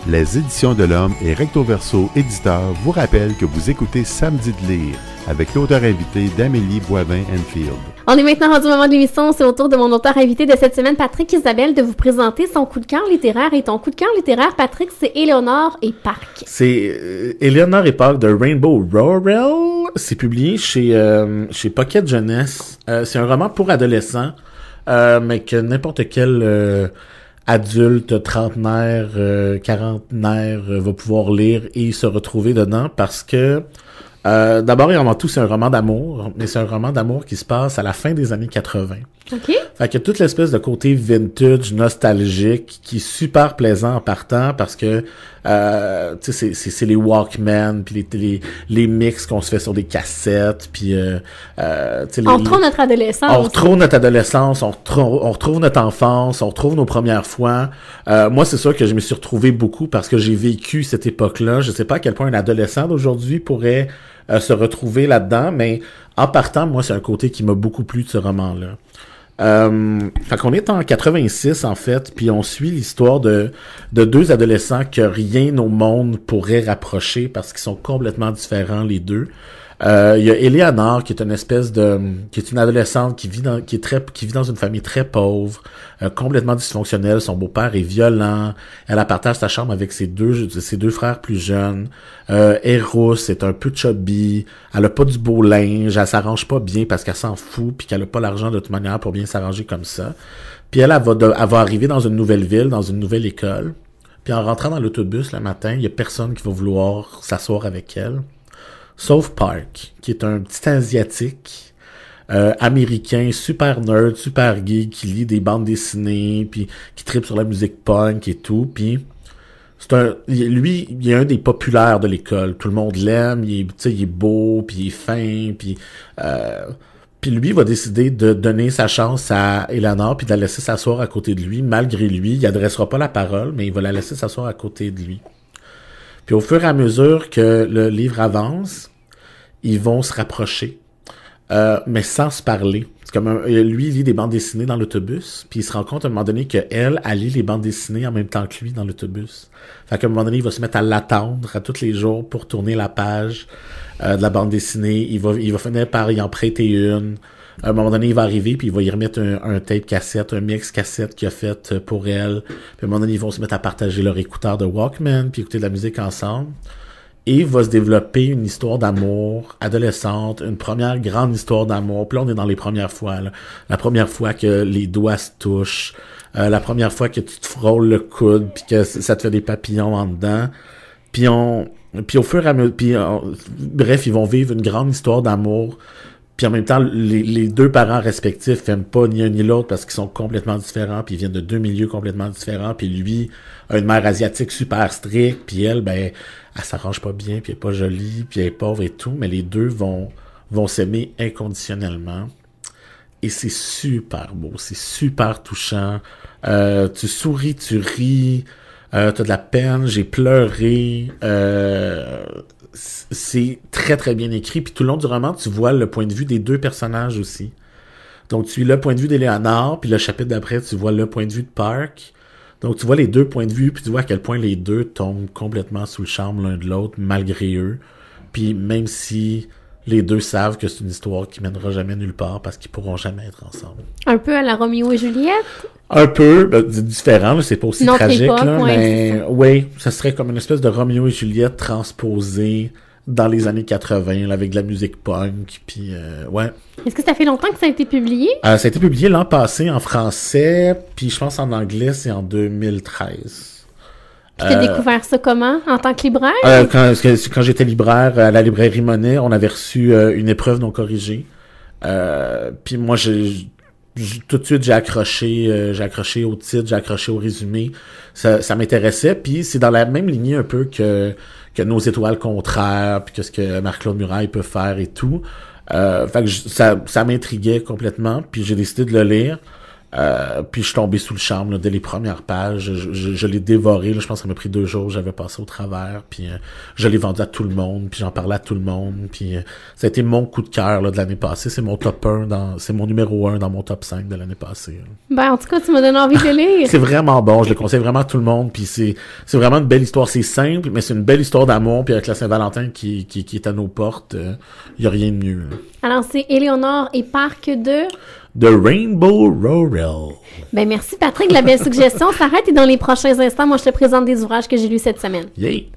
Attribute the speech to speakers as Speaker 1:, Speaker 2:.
Speaker 1: Les Éditions de l'Homme et Recto Verso Éditeur vous rappellent que vous écoutez Samedi de lire avec l'auteur invité d'Amélie Boivin-Enfield.
Speaker 2: On est maintenant rendu au moment de l'émission. C'est au tour de mon auteur invité de cette semaine, Patrick Isabelle, de vous présenter son coup de cœur littéraire. Et ton coup de cœur littéraire, Patrick, c'est Éléonore et Parc.
Speaker 3: C'est Éléonore et Parc de Rainbow Rowell. C'est publié chez Pocket Jeunesse. C'est un roman pour adolescents, mais que n'importe quel adulte, trentenaire, quarantenaire va pouvoir lire et se retrouver dedans parce que d'abord et avant tout, c'est un roman d'amour, mais c'est un roman d'amour qui se passe à la fin des années 80.
Speaker 2: OK.
Speaker 3: Fait que toute l'espèce de côté vintage, nostalgique, qui est super plaisant en partant parce que tu sais, c'est les Walkman, puis les mix qu'on se fait sur des cassettes, puis
Speaker 2: on retrouve notre adolescence.
Speaker 3: On retrouve notre adolescence, on retrouve notre enfance, on retrouve nos premières fois. Moi, c'est sûr que je me suis retrouvé beaucoup parce que j'ai vécu cette époque-là. Je sais pas à quel point un adolescent d'aujourd'hui pourrait se retrouver là-dedans, mais en partant, moi, c'est un côté qui m'a beaucoup plu de ce roman-là. Fait qu'on est en 86 en fait, puis on suit l'histoire de deux adolescents que rien au monde pourrait rapprocher parce qu'ils sont complètement différents les deux. Il y a Éléonore qui est une espèce qui est une adolescente qui vit dans une famille très pauvre, complètement dysfonctionnelle. Son beau-père est violent. Elle partage sa chambre avec ses deux frères plus jeunes. Elle est rousse, est un peu chubby. Elle a pas du beau linge. Elle s'arrange pas bien parce qu'elle s'en fout puis qu'elle a pas l'argent de toute manière pour bien s'arranger comme ça. Puis elle va arriver dans une nouvelle ville, dans une nouvelle école. Puis en rentrant dans l'autobus le matin, il y a personne qui va vouloir s'asseoir avec elle. Sauf Park, qui est un petit asiatique américain, super nerd, super geek, qui lit des bandes dessinées, puis qui tripe sur la musique punk et tout, puis lui, il est un des populaires de l'école. Tout le monde l'aime, il est beau, puis il est fin, puis lui va décider de donner sa chance à Éléonore puis de la laisser s'asseoir à côté de lui. Malgré lui, il adressera pas la parole, mais il va la laisser s'asseoir à côté de lui. Puis au fur et à mesure que le livre avance, ils vont se rapprocher, mais sans se parler. C'est comme lui, il lit des bandes dessinées dans l'autobus, puis il se rend compte à un moment donné qu'elle lit les bandes dessinées en même temps que lui dans l'autobus. Fait qu'à un moment donné, il va se mettre à l'attendre à tous les jours pour tourner la page de la bande dessinée. Il va finir par y en prêter une. À un moment donné, il va arriver, puis il va y remettre un tape cassette, un mix cassette qu'il a fait pour elle. Puis à un moment donné, ils vont se mettre à partager leur écouteur de Walkman, puis écouter de la musique ensemble. Et va se développer une histoire d'amour adolescente, une première grande histoire d'amour. Puis là, on est dans les premières fois, là. La première fois que les doigts se touchent, la première fois que tu te frôles le coude, puis que ça te fait des papillons en dedans. Puis au fur et à mesure, bref, ils vont vivre une grande histoire d'amour. Puis en même temps, les deux parents respectifs aiment pas ni un ni l'autre parce qu'ils sont complètement différents, puis ils viennent de deux milieux complètement différents. Puis lui a une mère asiatique super stricte, puis elle s'arrange pas bien, puis elle est pas jolie, puis elle est pauvre et tout, mais les deux vont s'aimer inconditionnellement. Et c'est super beau, c'est super touchant. Tu souris, tu ris, t'as de la peine, j'ai pleuré. C'est très très bien écrit, puis tout le long du roman tu vois le point de vue des deux personnages aussi. Donc tu as le point de vue d'Éléonore, puis le chapitre d'après tu vois le point de vue de Park. Donc tu vois les deux points de vue, puis tu vois à quel point les deux tombent complètement sous le charme l'un de l'autre malgré eux. Puis même si les deux savent que c'est une histoire qui mènera jamais nulle part parce qu'ils pourront jamais être ensemble.
Speaker 2: Un peu à la Roméo et Juliette?
Speaker 3: Un peu, différent, là, c'est pas aussi tragique,
Speaker 2: époque,
Speaker 3: là,
Speaker 2: ouais,
Speaker 3: mais oui, ça serait comme une espèce de Roméo et Juliette transposée dans les années 80, là, avec de la musique punk, puis ouais.
Speaker 2: Est-ce que ça fait longtemps que ça a été publié?
Speaker 3: Ça a été publié l'an passé en français, puis je pense en anglais, c'est en 2013.
Speaker 2: Puis t'as découvert ça comment? En tant que libraire?
Speaker 3: Quand j'étais libraire à la librairie Monet, on avait reçu une épreuve non corrigée. Puis moi, tout de suite, j'ai accroché au titre, j'ai accroché au résumé. Ça m'intéressait, puis c'est dans la même lignée un peu que Nos étoiles contraires, puis que ce que Marc-Claude Muraille peut faire et tout. Fait que ça m'intriguait complètement, puis j'ai décidé de le lire. Puis je suis tombé sous le charme là, dès les premières pages. Je l'ai dévoré. Là, je pense que ça m'a pris 2 jours. J'avais passé au travers. Puis je l'ai vendu à tout le monde. Puis j'en parlais à tout le monde. Puis ça a été mon coup de cœur là, de l'année passée. C'est mon top 1 c'est mon numéro 1 dans mon top 5 de l'année passée.
Speaker 2: Ben, en tout cas, tu m'as donné envie de le lire.
Speaker 3: C'est vraiment bon. Je le conseille vraiment à tout le monde. Puis c'est vraiment une belle histoire. C'est simple, mais c'est une belle histoire d'amour. Puis avec la Saint-Valentin qui est à nos portes, il y a rien de mieux. Là.
Speaker 2: Alors, c'est Éléonore et Parc de
Speaker 3: Rainbow Rowell.
Speaker 2: Ben, merci Patrick de la belle suggestion. Ça arrête et dans les prochains instants, moi, je te présente des ouvrages que j'ai lus cette semaine.
Speaker 3: Yay!